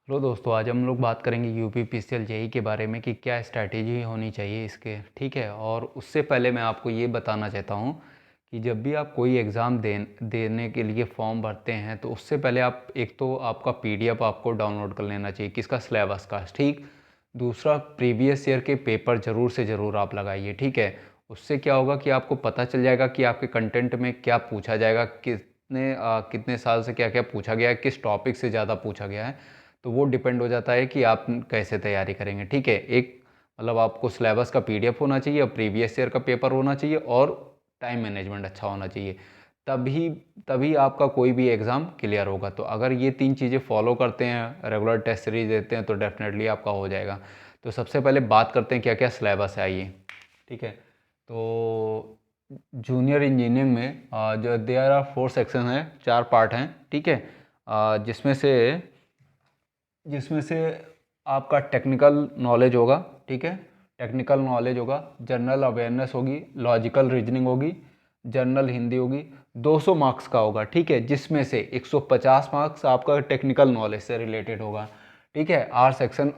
Hello दोस्तों, आज हम लोग बात करेंगे यूपीपीसीएल जेई के बारे में कि क्या स्ट्रैटेजी होनी चाहिए इसके। ठीक है, और उससे पहले मैं आपको ये बताना चाहता हूँ कि जब भी आप कोई एग्ज़ाम देने के लिए फॉर्म भरते हैं तो उससे पहले आप एक तो आपका पीडीएफ आपको डाउनलोड कर लेना चाहिए किसका, सिलेबस का। ठीक, दूसरा प्रीवियस ईयर के पेपर ज़रूर से ज़रूर आप लगाइए। ठीक है, उससे क्या होगा कि आपको पता चल जाएगा कि आपके कंटेंट में क्या पूछा जाएगा, कितने साल से क्या क्या पूछा गया है, किस टॉपिक से ज़्यादा पूछा गया है। तो वो डिपेंड हो जाता है कि आप कैसे तैयारी करेंगे। ठीक है, एक मतलब आपको सिलेबस का पीडीएफ होना चाहिए और प्रीवियस ईयर का पेपर होना चाहिए और टाइम मैनेजमेंट अच्छा होना चाहिए। तभी तभी आपका कोई भी एग्ज़ाम क्लियर होगा। तो अगर ये तीन चीज़ें फॉलो करते हैं, रेगुलर टेस्ट सीरीज देते हैं, तो डेफिनेटली आपका हो जाएगा। तो सबसे पहले बात करते हैं क्या क्या सिलेबस है आइए। ठीक है, तो जूनियर इंजीनियरिंग में जो देयर आर 4 सेक्शन हैं, 4 पार्ट हैं। ठीक है, जिसमें से जिसमें से आपका टेक्निकल नॉलेज होगा। ठीक है, टेक्निकल नॉलेज होगा, जनरल अवेयरनेस होगी, लॉजिकल रीजनिंग होगी, जनरल हिंदी होगी। 200 मार्क्स का होगा। ठीक है, जिसमें से 150 मार्क्स आपका टेक्निकल नॉलेज से रिलेटेड होगा। ठीक है, आर सेक्शन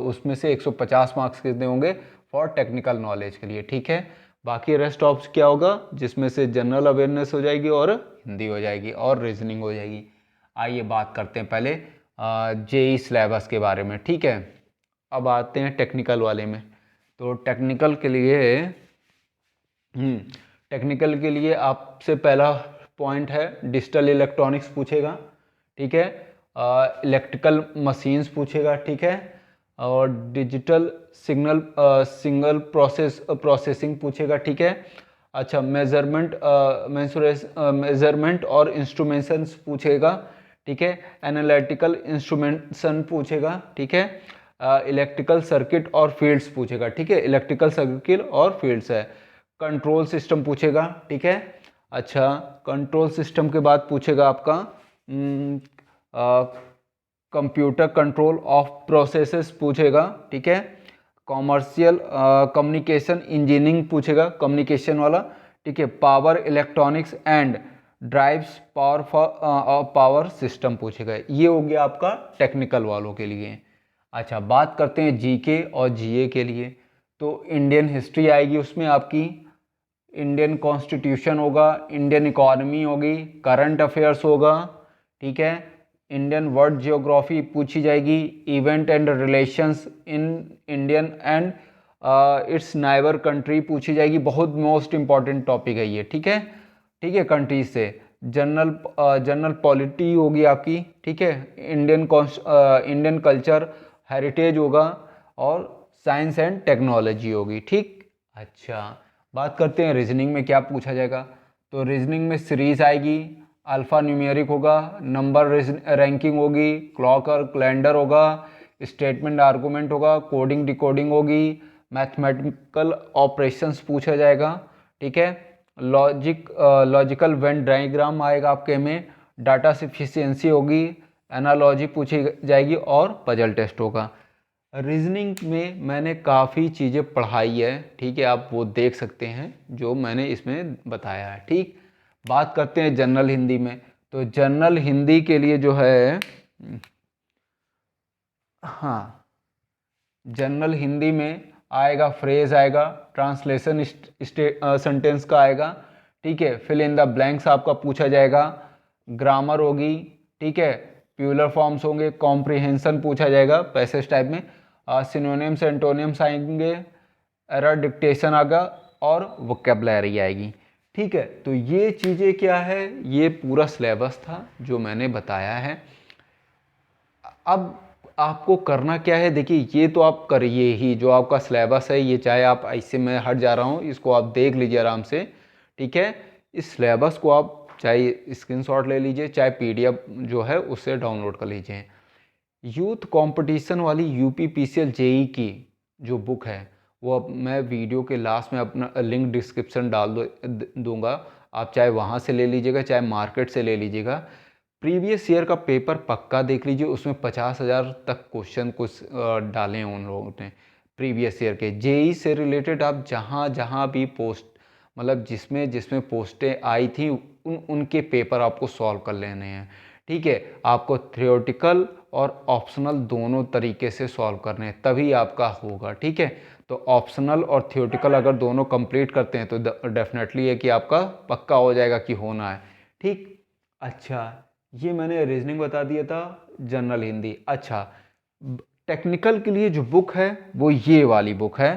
उसमें से 150 मार्क्स कितने होंगे फॉर टेक्निकल नॉलेज के लिए। ठीक है, बाकी रेस्ट ऑफ क्या होगा, जिसमें से जनरल अवेयरनेस हो जाएगी और हिंदी हो जाएगी और रीजनिंग हो जाएगी। आइए बात करते हैं पहले जेई सिलेबस के बारे में। ठीक है, अब आते हैं टेक्निकल वाले में। तो टेक्निकल के लिए आपसे पहला पॉइंट है डिजिटल इलेक्ट्रॉनिक्स पूछेगा। ठीक है, इलेक्ट्रिकल मशीन्स पूछेगा। ठीक है, और डिजिटल सिग्नल प्रोसेसिंग पूछेगा। ठीक है, अच्छा मेजरमेंट और इंस्ट्रूमेंशंस पूछेगा। ठीक है, एनालिटिकल इंस्ट्रूमेंशन पूछेगा। ठीक है, इलेक्ट्रिकल सर्किट और फील्ड्स पूछेगा। ठीक है, इलेक्ट्रिकल सर्किट और फील्ड्स है। कंट्रोल सिस्टम पूछेगा। ठीक है, अच्छा कंट्रोल सिस्टम के बाद पूछेगा आपका कंप्यूटर कंट्रोल ऑफ प्रोसेसेस पूछेगा। ठीक है, कॉमर्शियल कम्युनिकेशन इंजीनियरिंग पूछेगा, कम्युनिकेशन वाला। ठीक है, power electronics and drives power system पूछेगा। ये हो गया आपका टेक्निकल वालों के लिए। अच्छा, बात करते हैं जीके और जीए के लिए। तो इंडियन हिस्ट्री आएगी उसमें आपकी, इंडियन कॉन्स्टिट्यूशन होगा, इंडियन इकोनॉमी होगी, करंट अफेयर्स होगा। ठीक है, इंडियन वर्ल्ड जियोग्राफी पूछी जाएगी, event and relations in Indian and it's neighbour country पूछी जाएगी। बहुत मोस्ट इंपॉर्टेंट टॉपिक है ये। ठीक है, ठीक है, कंट्रीज से जनरल पॉलिटी होगी आपकी। ठीक है, इंडियन कल्चर हेरिटेज होगा और साइंस एंड टेक्नोलॉजी होगी। ठीक, अच्छा बात करते हैं रीजनिंग में क्या पूछा जाएगा। तो रीजनिंग में सीरीज आएगी, अल्फ़ा न्यूमेरिक होगा, नंबर रैंकिंग होगी, क्लॉक और कैलेंडर होगा, स्टेटमेंट आर्गूमेंट होगा, कोडिंग डिकोडिंग होगी, मैथमेटिकल ऑपरेशंस पूछा जाएगा। ठीक है, लॉजिकल वेन डायग्राम आएगा आपके में, डाटा सफिशिएंसी होगी, एनालॉजी पूछी जाएगी और पजल टेस्ट होगा। रीजनिंग में मैंने काफ़ी चीज़ें पढ़ाई है। ठीक है, आप वो देख सकते हैं जो मैंने इसमें बताया है। ठीक, बात करते हैं जनरल हिंदी में। तो जनरल हिंदी के लिए जो है, हाँ, जनरल हिंदी में आएगा फ्रेज आएगा, ट्रांसलेशन सेंटेंस का आएगा। ठीक है, फिल इन द ब्लैंक्स आपका पूछा जाएगा, ग्रामर होगी। ठीक है, प्यूलर फॉर्म्स होंगे, कॉम्प्रिहेंशन पूछा जाएगा पैसेज टाइप में, सिनोनिम्स एंटोनिम्स आएंगे, एरर डिक्टेशन आएगा और वोकेबलरी आएगी। ठीक है, तो ये चीज़ें क्या है, ये पूरा सिलेबस था जो मैंने बताया है। अब आपको करना क्या है, देखिए ये तो आप करिए ही, जो आपका सिलेबस है ये, चाहे आप ऐसे मैं हट जा रहा हूँ, इसको आप देख लीजिए आराम से। ठीक है, इस सिलेबस को आप चाहे स्क्रीनशॉट ले लीजिए, चाहे पीडीएफ जो है उससे डाउनलोड कर लीजिए। यूथ कंपटीशन वाली यूपीपीसीएल जेई की जो बुक है, वो अब मैं वीडियो के लास्ट में अपना लिंक डिस्क्रिप्शन दूंगा। आप चाहे वहाँ से ले लीजिएगा, चाहे मार्केट से ले लीजिएगा। प्रीवियस ईयर का पेपर पक्का देख लीजिए, उसमें 50,000 तक क्वेश्चन कुछ डाले हैं उन लोगों ने प्रीवियस ईयर के। जेई से रिलेटेड आप जहाँ जहाँ भी पोस्ट, मतलब जिसमें जिसमें पोस्टें आई थी उनके पेपर आपको सॉल्व कर लेने हैं। ठीक है, आपको थ्योरेटिकल और ऑप्शनल दोनों तरीके से सॉल्व करने हैं, तभी आपका होगा। ठीक है, तो ऑप्शनल और थ्योरेटिकल अगर दोनों कंप्लीट करते हैं तो डेफिनेटली है कि आपका पक्का हो जाएगा कि होना है। ठीक, अच्छा, ये मैंने रीजनिंग बता दिया था, जनरल हिंदी। अच्छा, टेक्निकल के लिए जो बुक है वो ये वाली बुक है,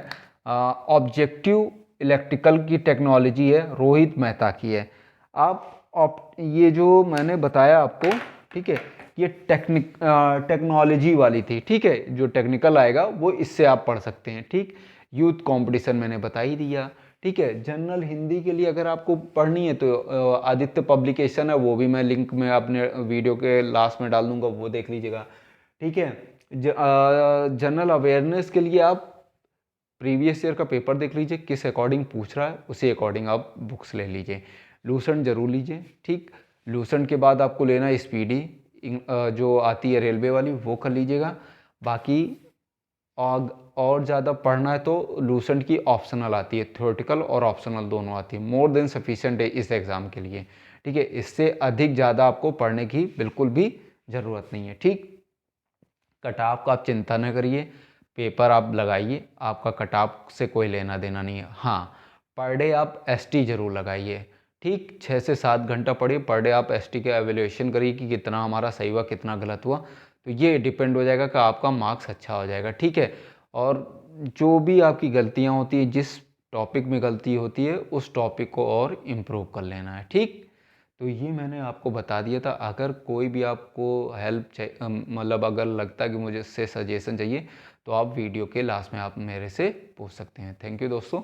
ऑब्जेक्टिव इलेक्ट्रिकल की टेक्नोलॉजी है, रोहित मेहता की है। ये जो मैंने बताया आपको, ठीक है, ये टेक्नोलॉजी वाली थी। ठीक है, जो टेक्निकल आएगा वो इससे आप पढ़ सकते हैं। ठीक, यूथ कंपटीशन मैंने बता ही दिया। ठीक है, जनरल हिंदी के लिए अगर आपको पढ़नी है तो आदित्य पब्लिकेशन है, वो भी मैं लिंक में अपने वीडियो के लास्ट में डाल दूंगा, वो देख लीजिएगा। ठीक है, जनरल अवेयरनेस के लिए आप प्रीवियस ईयर का पेपर देख लीजिए, किस अकॉर्डिंग पूछ रहा है उसी अकॉर्डिंग आप बुक्स ले लीजिए। लूसेंट जरूर लीजिए। ठीक, लूसेंट के बाद आपको लेना है स्पीडी, जो आती है रेलवे वाली, वो कर लीजिएगा। बाकी और ज़्यादा पढ़ना है तो लूसेंट की ऑप्शनल आती है, थ्योरेटिकल और ऑप्शनल दोनों आती है, मोर देन सफिशिएंट है इस एग्ज़ाम के लिए। ठीक है, इससे अधिक ज़्यादा आपको पढ़ने की बिल्कुल भी ज़रूरत नहीं है। ठीक, कटाव का आप चिंता न करिए, पेपर आप लगाइए, आपका कटाव से कोई लेना देना नहीं है। हाँ, पर डे आप एसटी जरूर लगाइए। ठीक, 6 से 7 घंटा पढ़िए पर डे, आप एसटी का एवेल्यूएशन करिए कि कितना हमारा सही हुआ कितना गलत हुआ, तो ये डिपेंड हो जाएगा कि आपका मार्क्स अच्छा हो जाएगा। ठीक है, और जो भी आपकी गलतियाँ होती हैं, जिस टॉपिक में गलती होती है उस टॉपिक को और इम्प्रूव कर लेना है। ठीक, तो ये मैंने आपको बता दिया था। अगर कोई भी आपको हेल्प चाहिए, मतलब अगर लगता है कि मुझे इससे सजेशन चाहिए, तो आप वीडियो के लास्ट में आप मेरे से पूछ सकते हैं। थैंक यू दोस्तों।